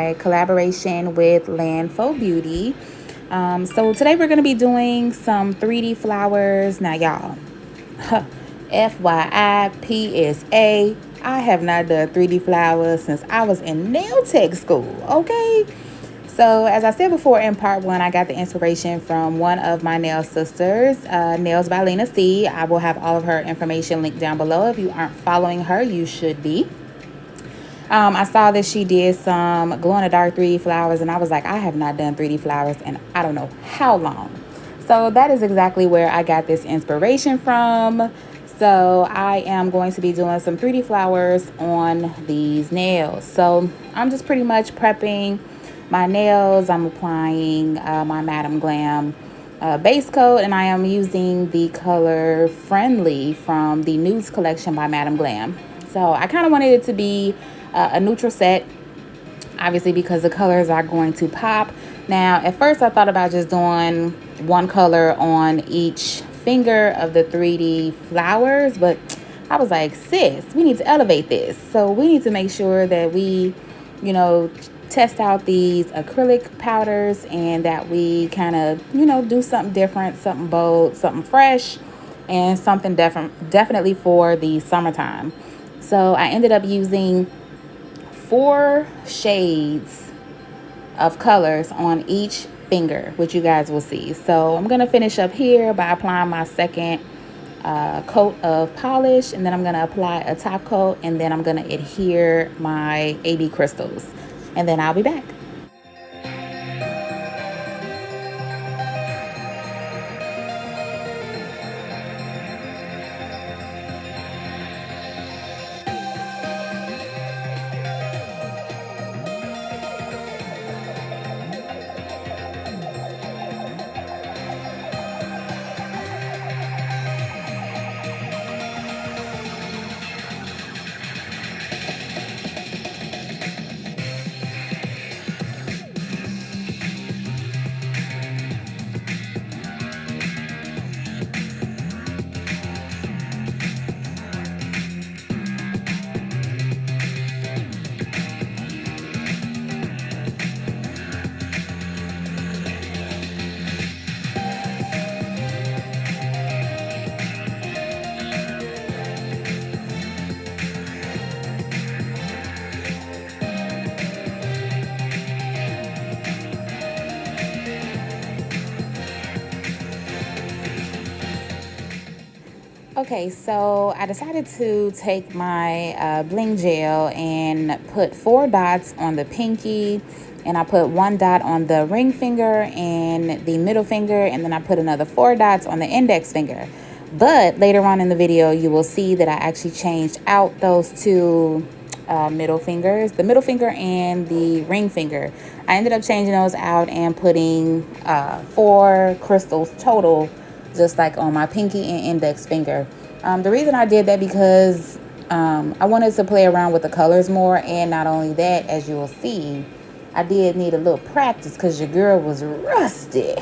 my collaboration with Land Faux Beauty. So today we're going to be doing some 3D flowers. Now y'all, FYI, PSA, I have not done 3D flowers since I was in nail tech school, okay? So as I said before in part one, I got the inspiration from one of my nail sisters, Nails by Lena C. I will have all of her information linked down below. If you aren't following her, you should be. I saw that she did some glow-in-the-dark 3D flowers, and I was like, I have not done 3D flowers in I don't know how long. So that is exactly where I got this inspiration from. So I am going to be doing some 3D flowers on these nails. So I'm just pretty much prepping my nails. I'm applying my Madam Glam base coat, and I am using the color Friendly from the Nudes collection by Madam Glam. So I kind of wanted it to be a neutral set, obviously because the colors are going to pop. Now at first I thought about just doing one color on each finger of the 3D flowers, but I was like, sis, we need to elevate this. So we need to make sure that we, test out these acrylic powders and that we kind of, do something different, something bold, something fresh, and something definitely for the summertime. So I ended up using 4 shades of colors on each finger, which you guys will see. So I'm going to finish up here by applying my second coat of polish, and then I'm going to apply a top coat, and then I'm going to adhere my AB crystals, and then I'll be back. Okay, so I decided to take my bling gel and put 4 dots on the pinky, and I put 1 dot on the ring finger and the middle finger, and then I put another 4 dots on the index finger. But later on in the video, you will see that I actually changed out those 2 middle fingers, the middle finger and the ring finger. I ended up changing those out and putting 4 crystals total, just like on my pinky and index finger. The reason I did that because I wanted to play around with the colors more, and not only that, as you will see, I did need a little practice because your girl was rusty.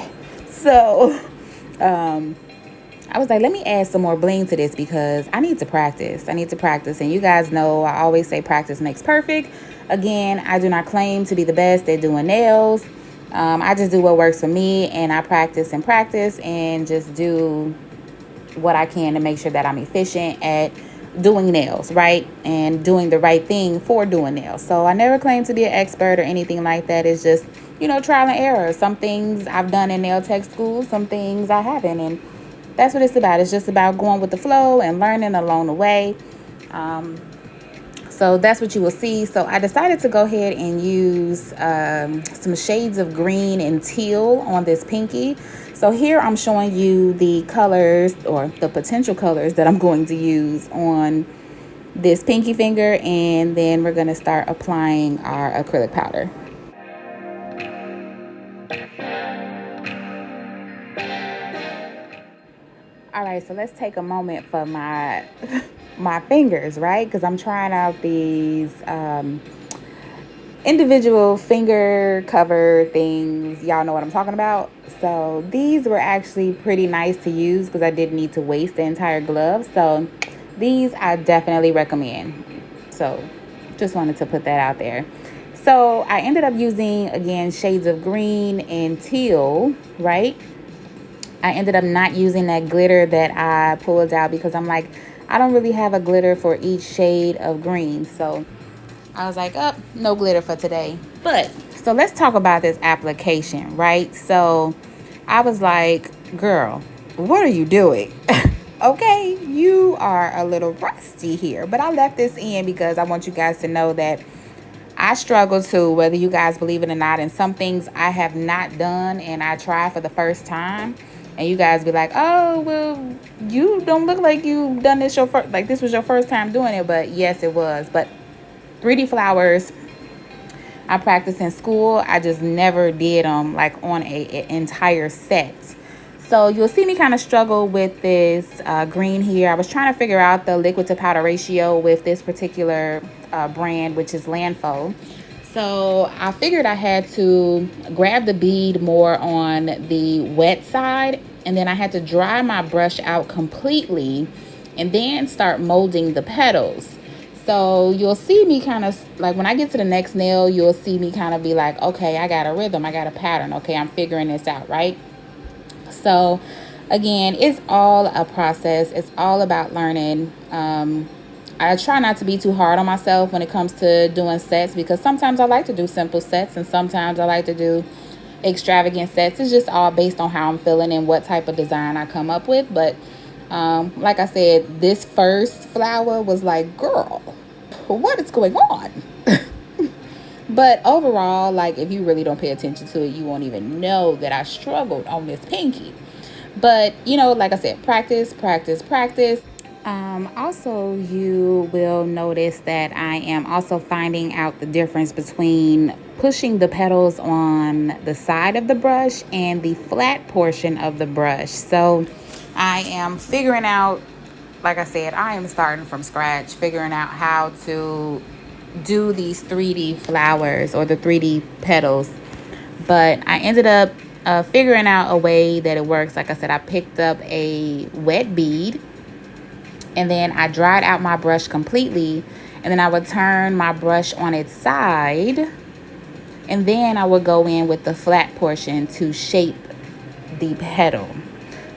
So I was like, let me add some more bling to this because I need to practice. And you guys know I always say practice makes perfect. Again, I do not claim to be the best at doing nails. I just do what works for me, and I practice and just do what I can to make sure that I'm efficient at doing nails, right? And doing the right thing for doing nails. So I never claim to be an expert or anything like that. It's just, trial and error. Some things I've done in nail tech school, some things I haven't. And that's what it's about. It's just about going with the flow and learning along the way. So that's what you will see. So I decided to go ahead and use some shades of green and teal on this pinky. So here I'm showing you the colors, or the potential colors, that I'm going to use on this pinky finger, and then we're going to start applying our acrylic powder. All right, so let's take a moment for my my fingers, right? Because I'm trying out these individual finger cover things. Y'all know what I'm talking about. So these were actually pretty nice to use because I didn't need to waste the entire glove. So these I definitely recommend. So just wanted to put that out there. So I ended up using, again, shades of green and teal, right? I ended up not using that glitter that I pulled out because I'm like, I don't really have a glitter for each shade of green. So I was like, oh, no glitter for today. But so let's talk about this application, right? So I was like, girl, what are you doing? Okay, you are a little rusty here. But I left this in because I want you guys to know that I struggle too, whether you guys believe it or not. And some things I have not done and I try for the first time. And you guys be like, oh, well, you don't look like you've done this like this was your first time doing it. But yes, it was. But 3D flowers, I practiced in school. I just never did them like on a entire set. So you'll see me kind of struggle with this green here. I was trying to figure out the liquid to powder ratio with this particular brand, which is Lanfo. So I figured I had to grab the bead more on the wet side, and then I had to dry my brush out completely and then start molding the petals. So you'll see me kind of like when I get to the next nail, you'll see me kind of be like, okay, I got a rhythm, I got a pattern. Okay, I'm figuring this out, right? So again, it's all a process. It's all about learning. I try not to be too hard on myself when it comes to doing sets because sometimes I like to do simple sets and sometimes I like to do extravagant sets. It's just all based on how I'm feeling and what type of design I come up with. But like I said, this first flower was like, girl, what is going on? But overall, like if you really don't pay attention to it, you won't even know that I struggled on this pinky. But you know, like I said, practice, practice, practice. Also, you will notice that I am also finding out the difference between pushing the petals on the side of the brush and the flat portion of the brush. So I am figuring out, like I said, I am starting from scratch, figuring out how to do these 3D flowers or the 3D petals. But I ended up figuring out a way that it works. Like I said, I picked up a wet bead and then I dried out my brush completely, and then I would turn my brush on its side, and then I would go in with the flat portion to shape the petal.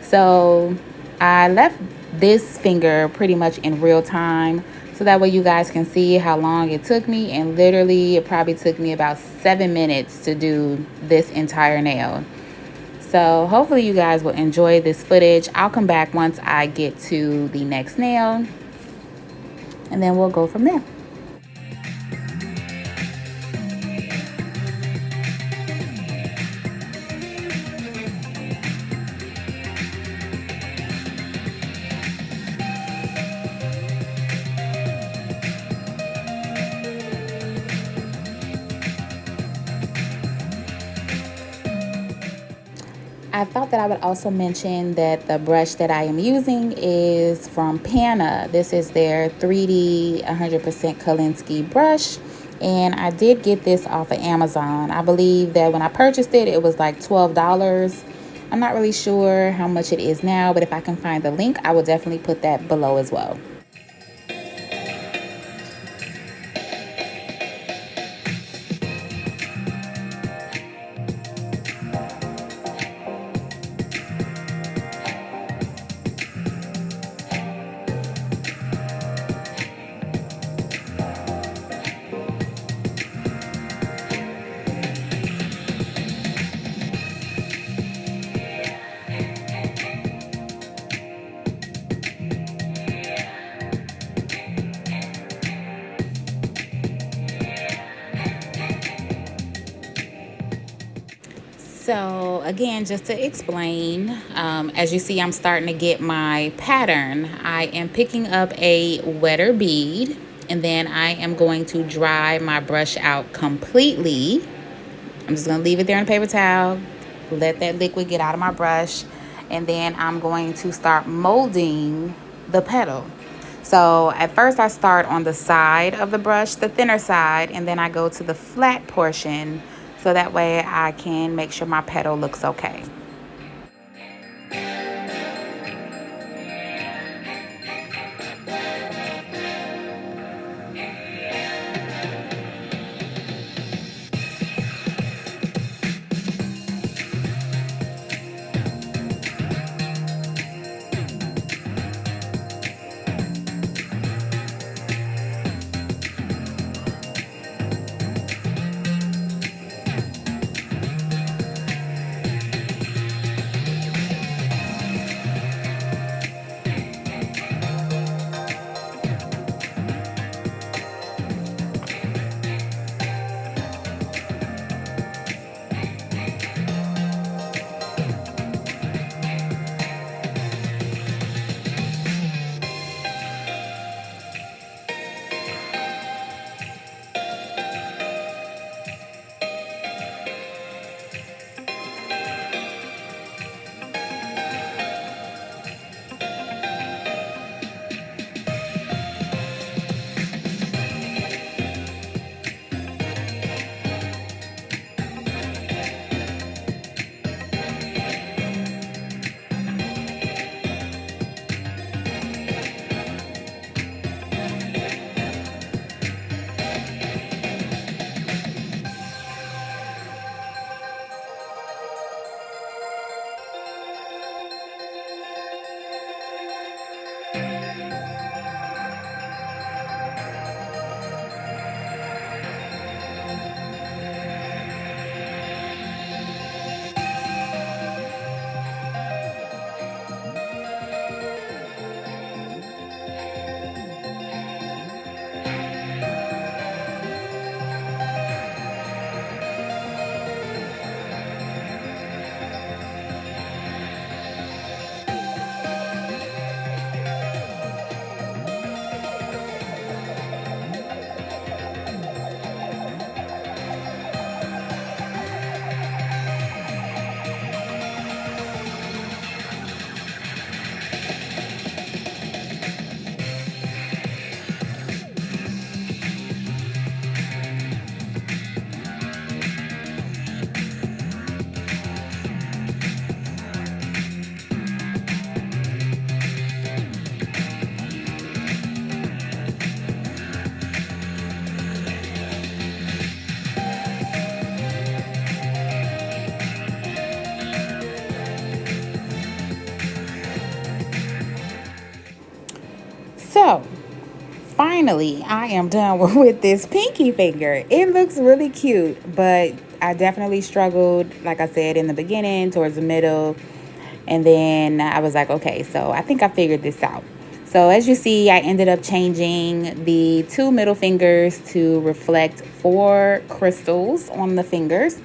So I left this finger pretty much in real time so that way you guys can see how long it took me, and literally it probably took me about 7 minutes to do this entire nail. So hopefully you guys will enjoy this footage. I'll come back once I get to the next nail and then we'll go from there. I thought that I would also mention that the brush that I am using is from Pana. This is their 3D 100% Kolinsky brush. And I did get this off of Amazon. I believe that when I purchased it, it was like $12. I'm not really sure how much it is now, but if I can find the link, I will definitely put that below as well. So again, just to explain, as you see, I'm starting to get my pattern. I am picking up a wetter bead, and then I am going to dry my brush out completely. I'm just going to leave it there on a paper towel, let that liquid get out of my brush, and then I'm going to start molding the petal. So at first I start on the side of the brush, the thinner side, and then I go to the flat portion so that way I can make sure my petal looks okay. So finally, I am done with this pinky finger. It looks really cute, but I definitely struggled, like I said, in the beginning, towards the middle. And then I was like, okay, so I think I figured this out. So as you see, I ended up changing the two middle fingers to reflect 4 crystals on the fingers.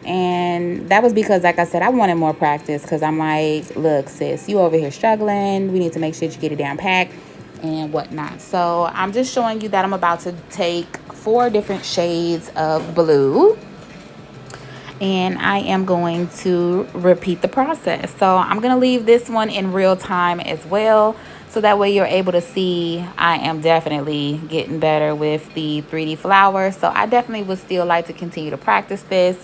And that was because, like I said, I wanted more practice because I'm like, look, sis, you over here struggling. We need to make sure you get it down packed and whatnot. So I'm just showing you that I'm about to take 4 different shades of blue, and I am going to repeat the process. So I'm going to leave this one in real time as well, so that way you're able to see I am definitely getting better with the 3D flower. So I definitely would still like to continue to practice this,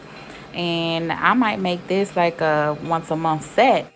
and I might make this like a once a month set.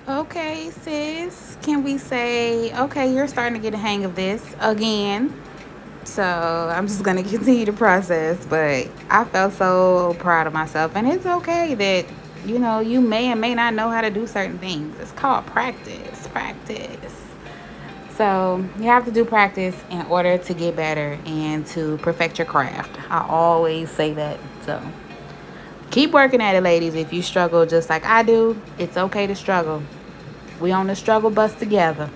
Okay, sis, can we say, okay, you're starting to get a hang of this again? So I'm just gonna continue the process, but I felt so proud of myself, and it's okay that you may and may not know how to do certain things. It's called practice, practice. So you have to do practice in order to get better and to perfect your craft. I always say that. So keep working at it, ladies. If you struggle just like I do, it's okay to struggle. We on the struggle bus together.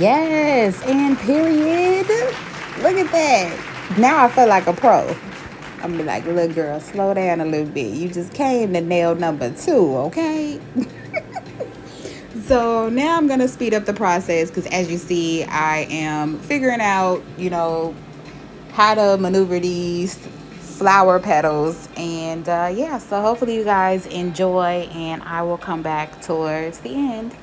Yes, and period. Look at that. Now I feel like a pro. I'm gonna be like, little girl, slow down a little bit. You just came to nail number 2, okay? So now I'm gonna speed up the process because, as you see, I am figuring out, how to maneuver these flower petals. And yeah, so hopefully you guys enjoy, and I will come back towards the end.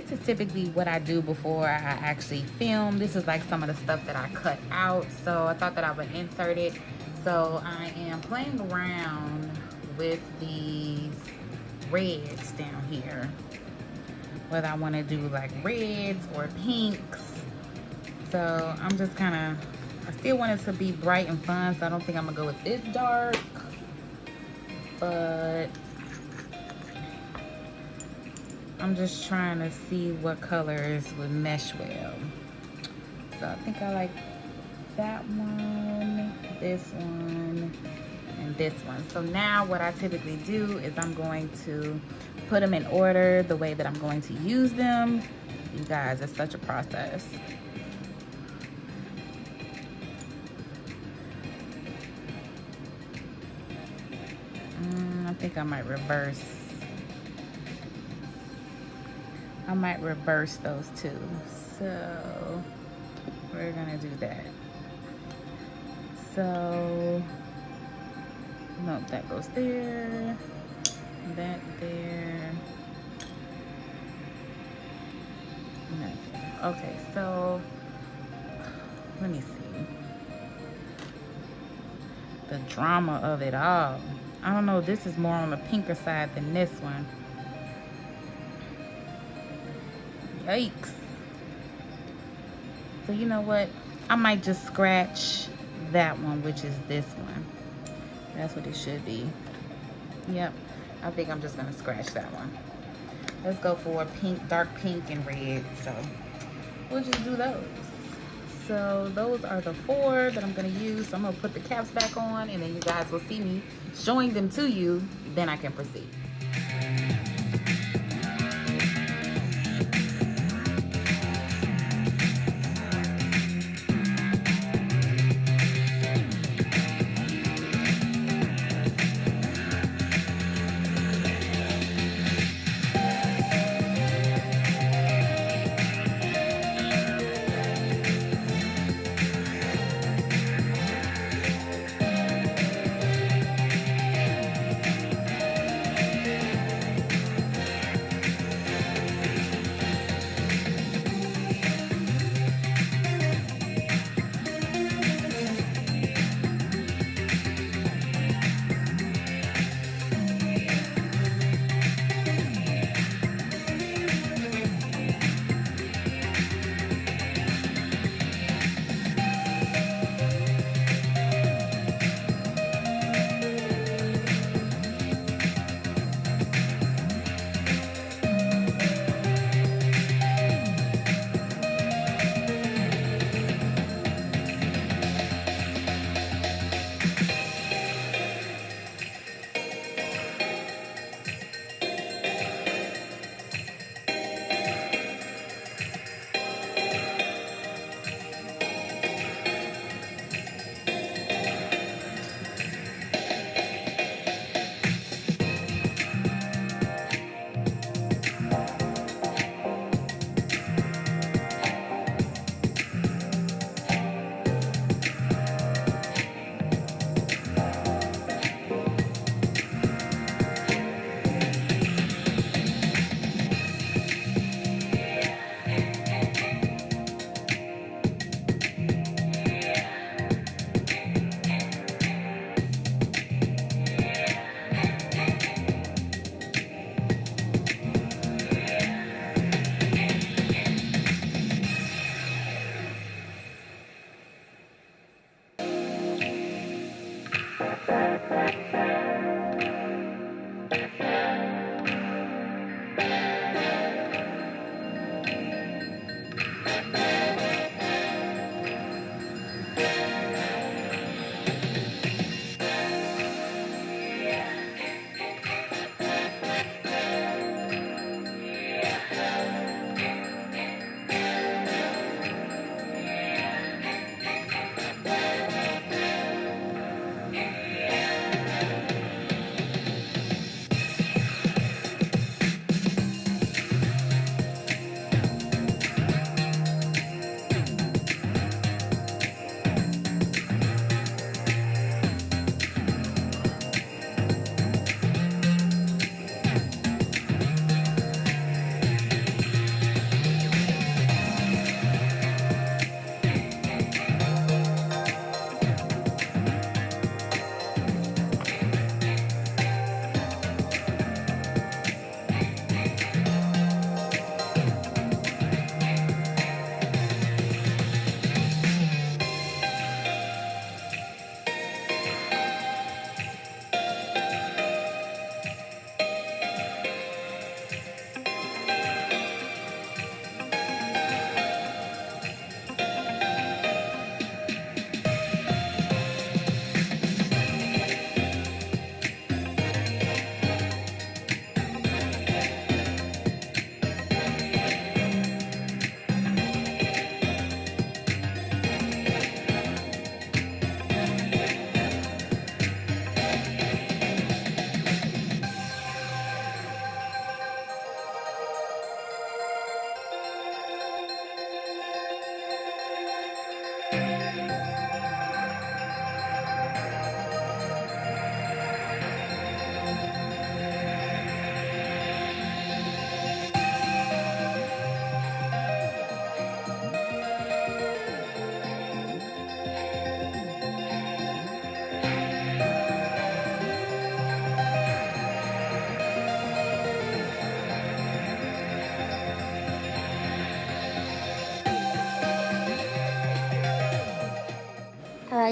this is typically what I do before I actually film. This is like some of the stuff that I cut out, so I thought that I would insert it. So I am playing around with these reds down here, whether I want to do like reds or pinks. So I'm just kind of, I still want it to be bright and fun, so I don't think I'm gonna go with this dark, but I'm just trying to see what colors would mesh well. So I think I like that one, this one, and this one. So now what I typically do is I'm going to put them in order the way that I'm going to use them. You guys, it's such a process. I think I might reverse. I might reverse those two. So we're gonna do that. So nope, that goes there, that there. Okay, so let me see. The drama of it all. I don't know, this is more on the pinker side than this one. Yikes. So you know what? I might just scratch that one, which is this one. That's what it should be. Yep. I think I'm just gonna scratch that one. Let's go for pink, dark pink, and red. So we'll just do those. So those are the 4 that I'm gonna use. So I'm gonna put the caps back on, and then you guys will see me showing them to you. Then I can proceed.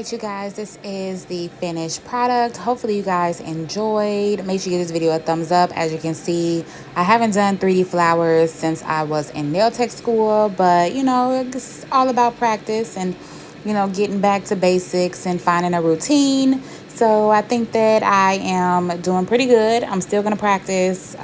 right, you guys, this is the finished product. Hopefully you guys enjoyed. Make sure you give this video a thumbs up. As you can see, I haven't done 3D flowers since I was in nail tech school, but you know, it's all about practice and getting back to basics and finding a routine. So I think that I am doing pretty good. I'm still gonna practice.